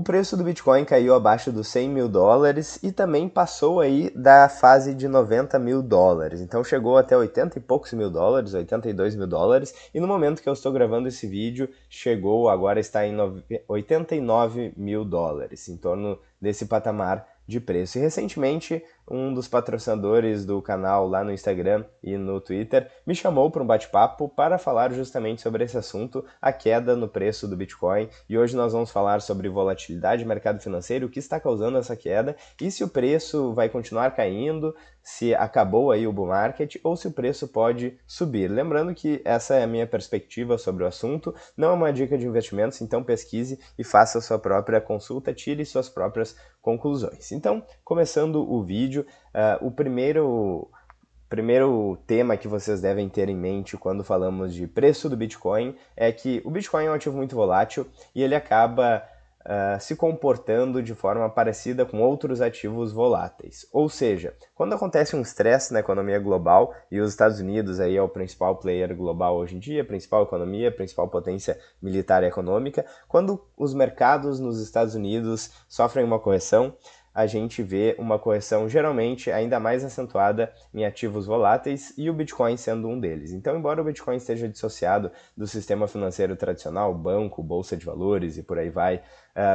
preço do Bitcoin caiu abaixo dos 100 mil dólares e também passou aí da fase de 90 mil dólares. Então chegou até 80 e poucos mil dólares, 82 mil dólares. E no momento que eu estou gravando esse vídeo, agora está em 89 mil dólares, em torno desse patamar de preço. E recentemente, um dos patrocinadores do canal lá no Instagram e no Twitter me chamou para um bate-papo para falar justamente sobre esse assunto, a queda no preço do Bitcoin. E hoje nós vamos falar sobre volatilidade do mercado financeiro, o que está causando essa queda e se o preço vai continuar caindo, se acabou aí o bull market ou se o preço pode subir. Lembrando que essa é a minha perspectiva sobre o assunto, não é uma dica de investimentos, então pesquise e faça a sua própria consulta, tire suas próprias conclusões. Então, começando o vídeo, o primeiro tema que vocês devem ter em mente quando falamos de preço do Bitcoin é que o Bitcoin é um ativo muito volátil e ele acaba se comportando de forma parecida com outros ativos voláteis. Ou seja, quando acontece um estresse na economia global, e os Estados Unidos aí é o principal player global hoje em dia, principal economia, principal potência militar e econômica, quando os mercados nos Estados Unidos sofrem uma correção, a gente vê uma correção geralmente ainda mais acentuada em ativos voláteis e o Bitcoin sendo um deles. Então, embora o Bitcoin esteja dissociado do sistema financeiro tradicional, banco, bolsa de valores e por aí vai,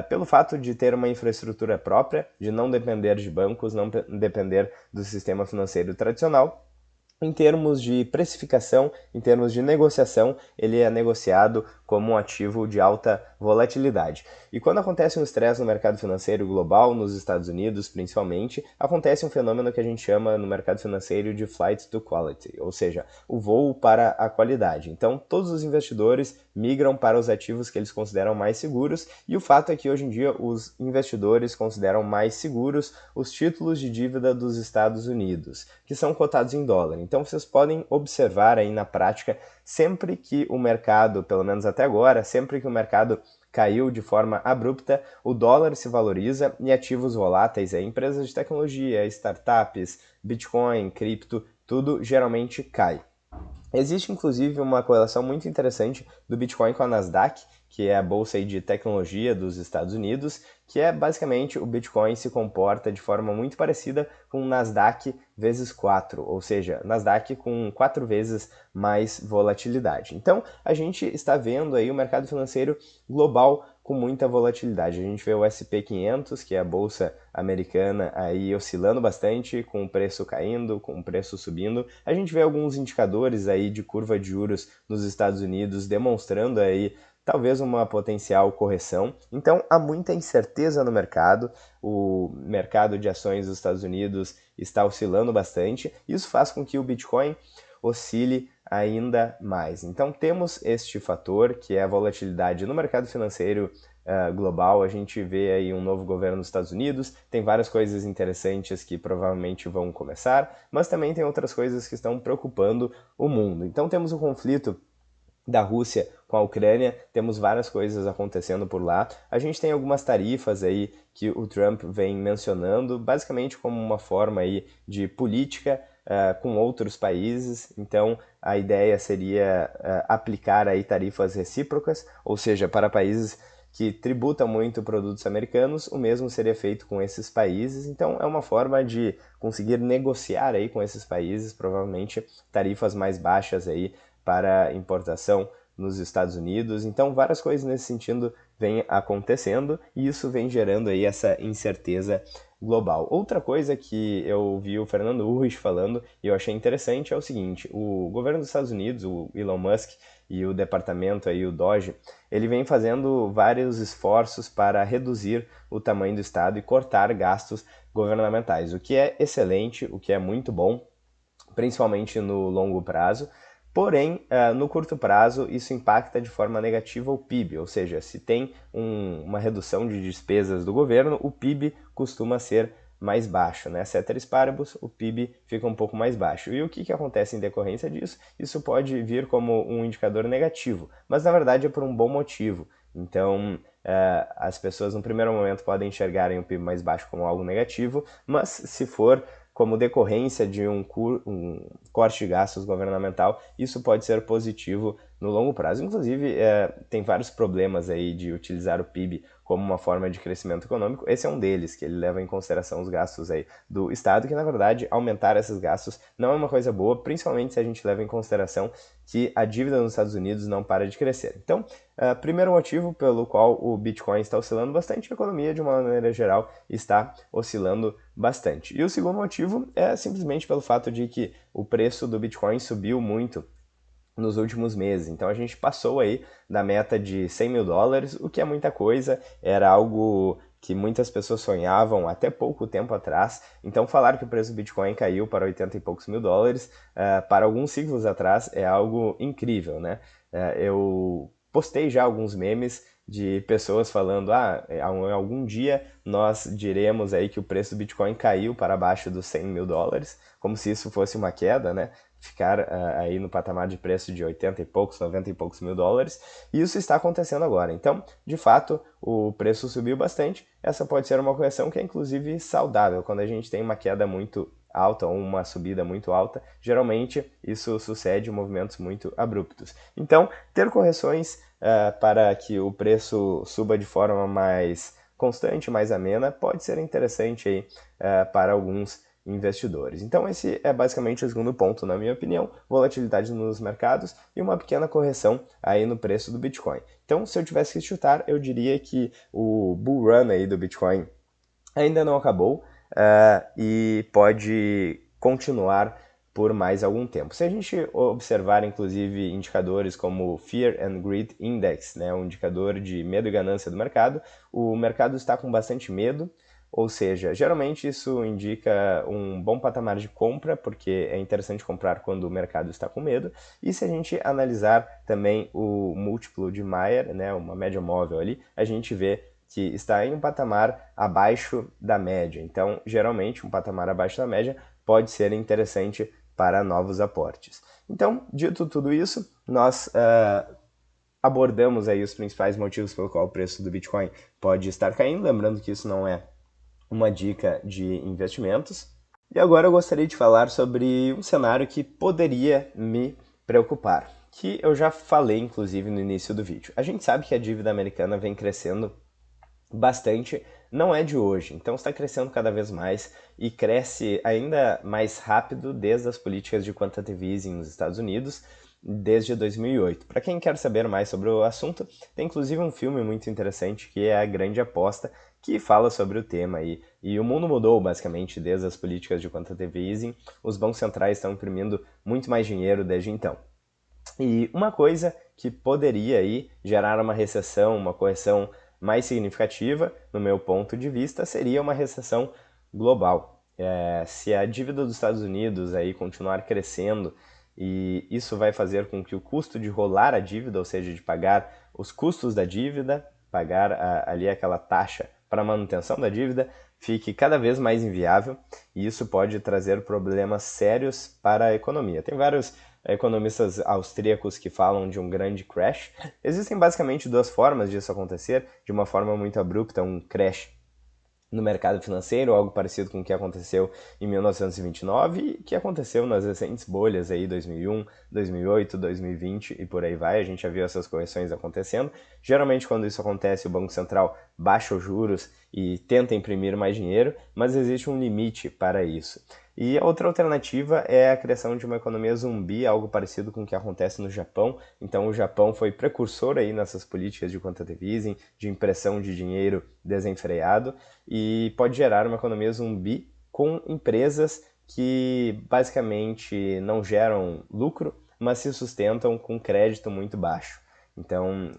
pelo fato de ter uma infraestrutura própria, de não depender de bancos, não depender do sistema financeiro tradicional, em termos de precificação, em termos de negociação, ele é negociado como um ativo de alta volatilidade. E quando acontece um estresse no mercado financeiro global, nos Estados Unidos principalmente, acontece um fenômeno que a gente chama no mercado financeiro de flight to quality, ou seja, o voo para a qualidade. Então, todos os investidores migram para os ativos que eles consideram mais seguros, e o fato é que hoje em dia os investidores consideram mais seguros os títulos de dívida dos Estados Unidos, que são cotados em dólar. Então vocês podem observar aí na prática, sempre que o mercado, pelo menos até agora, sempre que o mercado caiu de forma abrupta, o dólar se valoriza e ativos voláteis, empresas de tecnologia, startups, Bitcoin, cripto, tudo geralmente cai. Existe inclusive uma correlação muito interessante do Bitcoin com a Nasdaq, que é a bolsa aí de tecnologia dos Estados Unidos, que é basicamente o Bitcoin se comporta de forma muito parecida com o Nasdaq vezes 4, ou seja, Nasdaq com 4 vezes mais volatilidade. Então, a gente está vendo aí o mercado financeiro global com muita volatilidade. A gente vê o S&P 500, que é a bolsa americana, aí oscilando bastante, com o preço caindo, com o preço subindo. A gente vê alguns indicadores aí de curva de juros nos Estados Unidos demonstrando aí talvez uma potencial correção. Então, há muita incerteza no mercado. O mercado de ações dos Estados Unidos está oscilando bastante. Isso faz com que o Bitcoin oscile ainda mais. Então temos este fator que é a volatilidade no mercado financeiro global. A gente vê aí um novo governo nos Estados Unidos, tem várias coisas interessantes que provavelmente vão começar, mas também tem outras coisas que estão preocupando o mundo. Então temos o conflito da Rússia com a Ucrânia, temos várias coisas acontecendo por lá. A gente tem algumas tarifas aí que o Trump vem mencionando, basicamente como uma forma aí de política com outros países. Então a ideia seria aplicar aí tarifas recíprocas, ou seja, para países que tributam muito produtos americanos, o mesmo seria feito com esses países. Então é uma forma de conseguir negociar aí com esses países, provavelmente tarifas mais baixas aí para importação nos Estados Unidos. Então várias coisas nesse sentido vêm acontecendo e isso vem gerando aí essa incerteza global. Outra coisa que eu vi o Fernando Urrich falando e eu achei interessante é o seguinte: o governo dos Estados Unidos, o Elon Musk e o departamento aí, o DOGE, ele vem fazendo vários esforços para reduzir o tamanho do Estado e cortar gastos governamentais, o que é excelente, o que é muito bom, principalmente no longo prazo. Porém, no curto prazo, isso impacta de forma negativa o PIB, ou seja, se tem uma redução de despesas do governo, o PIB costuma ser mais baixo, né? Ceteris paribus, o PIB fica um pouco mais baixo. E o que acontece em decorrência disso? Isso pode vir como um indicador negativo, mas na verdade é por um bom motivo. Então, as pessoas no primeiro momento podem enxergarem o PIB mais baixo como algo negativo, mas se for como decorrência de um corte de gastos governamental, isso pode ser positivo no longo prazo. Inclusive, tem vários problemas aí de utilizar o PIB como uma forma de crescimento econômico. Esse é um deles, que ele leva em consideração os gastos aí do Estado, que na verdade aumentar esses gastos não é uma coisa boa, principalmente se a gente leva em consideração que a dívida nos Estados Unidos não para de crescer. Então, primeiro motivo pelo qual o Bitcoin está oscilando bastante, a economia de uma maneira geral está oscilando bastante. E o segundo motivo é simplesmente pelo fato de que o preço do Bitcoin subiu muito nos últimos meses. Então a gente passou aí da meta de 100 mil dólares, o que é muita coisa, era algo que muitas pessoas sonhavam até pouco tempo atrás. Então falar que o preço do Bitcoin caiu para 80 e poucos mil dólares, para alguns ciclos atrás, é algo incrível, né? Eu postei já alguns memes de pessoas falando, em algum dia nós diremos aí que o preço do Bitcoin caiu para abaixo dos 100 mil dólares, como se isso fosse uma queda, né? Ficar aí no patamar de preço de 80 e poucos, 90 e poucos mil dólares, e isso está acontecendo agora. Então, de fato, o preço subiu bastante, essa pode ser uma correção que é inclusive saudável, quando a gente tem uma queda muito alta ou uma subida muito alta, geralmente isso sucede em movimentos muito abruptos. Então, ter correções para que o preço suba de forma mais constante, mais amena, pode ser interessante aí, para alguns investidores. Então esse é basicamente o segundo ponto, na minha opinião, volatilidade nos mercados e uma pequena correção aí no preço do Bitcoin. Então, se eu tivesse que chutar, eu diria que o bull run aí do Bitcoin ainda não acabou, e pode continuar por mais algum tempo. Se a gente observar, inclusive, indicadores como o Fear and Greed Index, né, um indicador de medo e ganância do mercado, o mercado está com bastante medo, ou seja, geralmente isso indica um bom patamar de compra, porque é interessante comprar quando o mercado está com medo. E se a gente analisar também o múltiplo de Mayer, né, uma média móvel ali, a gente vê que está em um patamar abaixo da média. Então, geralmente, um patamar abaixo da média pode ser interessante para novos aportes. Então, dito tudo isso, nós abordamos aí os principais motivos pelo qual o preço do Bitcoin pode estar caindo, lembrando que isso não é uma dica de investimentos. E agora eu gostaria de falar sobre um cenário que poderia me preocupar, que eu já falei inclusive no início do vídeo. A gente sabe que a dívida americana vem crescendo bastante, não é de hoje, então está crescendo cada vez mais e cresce ainda mais rápido desde as políticas de quantitative easing nos Estados Unidos, desde 2008. Para quem quer saber mais sobre o assunto, tem inclusive um filme muito interessante que é A Grande Aposta, que fala sobre o tema aí. E o mundo mudou basicamente desde as políticas de quantitative easing, os bancos centrais estão imprimindo muito mais dinheiro desde então. E uma coisa que poderia aí gerar uma recessão, uma correção mais significativa, no meu ponto de vista, seria uma recessão global. Se a dívida dos Estados Unidos aí continuar crescendo e isso vai fazer com que o custo de rolar a dívida, ou seja, de pagar os custos da dívida, pagar ali aquela taxa para a manutenção da dívida, fique cada vez mais inviável e isso pode trazer problemas sérios para a economia. Tem vários economistas austríacos que falam de um grande crash. Existem basicamente duas formas disso acontecer, de uma forma muito abrupta, um crash no mercado financeiro, algo parecido com o que aconteceu em 1929 e que aconteceu nas recentes bolhas aí 2001, 2008, 2020 e por aí vai. A gente já viu essas correções acontecendo. Geralmente quando isso acontece, o Banco Central baixa os juros e tenta imprimir mais dinheiro, mas existe um limite para isso. E a outra alternativa é a criação de uma economia zumbi, algo parecido com o que acontece no Japão. Então o Japão foi precursor aí nessas políticas de quantitative easing, de impressão de dinheiro desenfreado, e pode gerar uma economia zumbi com empresas que basicamente não geram lucro, mas se sustentam com crédito muito baixo. Então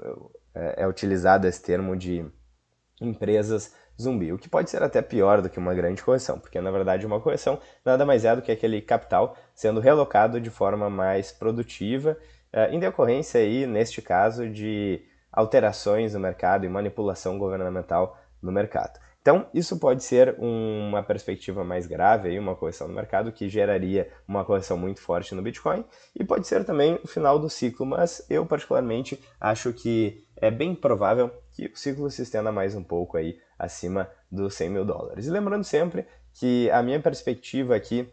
é utilizado esse termo de empresas zumbi, o que pode ser até pior do que uma grande correção, porque na verdade uma correção nada mais é do que aquele capital sendo relocado de forma mais produtiva, em decorrência aí, neste caso, de alterações no mercado e manipulação governamental no mercado. Então, isso pode ser uma perspectiva mais grave, aí, uma correção no mercado, que geraria uma correção muito forte no Bitcoin, e pode ser também o final do ciclo, mas eu particularmente acho que é bem provável que o ciclo se estenda mais um pouco aí acima dos 100 mil dólares. E lembrando sempre que a minha perspectiva aqui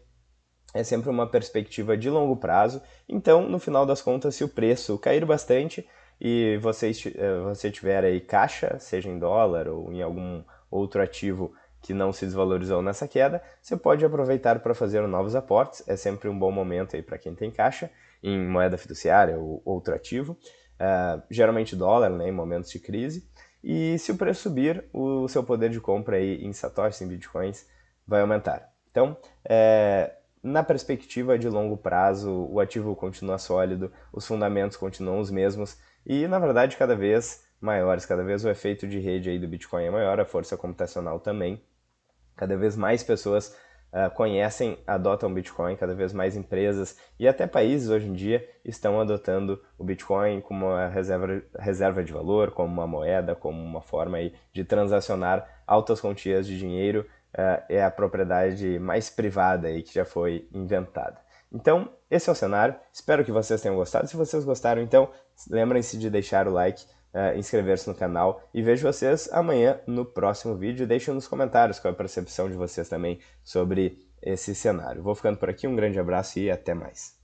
é sempre uma perspectiva de longo prazo, então no final das contas, se o preço cair bastante e você tiver aí caixa, seja em dólar ou em algum outro ativo que não se desvalorizou nessa queda, você pode aproveitar para fazer novos aportes. É sempre um bom momento aí para quem tem caixa em moeda fiduciária ou outro ativo, geralmente dólar, né, em momentos de crise. E se o preço subir, o seu poder de compra aí em satoshis, em bitcoins, vai aumentar. Então, na perspectiva de longo prazo, o ativo continua sólido, os fundamentos continuam os mesmos e, na verdade, cada vez maiores, cada vez o efeito de rede aí do Bitcoin é maior, a força computacional também. Cada vez mais pessoas conhecem, adotam o Bitcoin, cada vez mais empresas e até países hoje em dia estão adotando o Bitcoin como uma reserva de valor, como uma moeda, como uma forma aí de transacionar altas quantias de dinheiro. É a propriedade mais privada aí que já foi inventada. Então, esse é o cenário. Espero que vocês tenham gostado. Se vocês gostaram, então, lembrem-se de deixar o like, inscrever-se no canal e vejo vocês amanhã no próximo vídeo. Deixem nos comentários qual é a percepção de vocês também sobre esse cenário. Vou ficando por aqui, um grande abraço e até mais.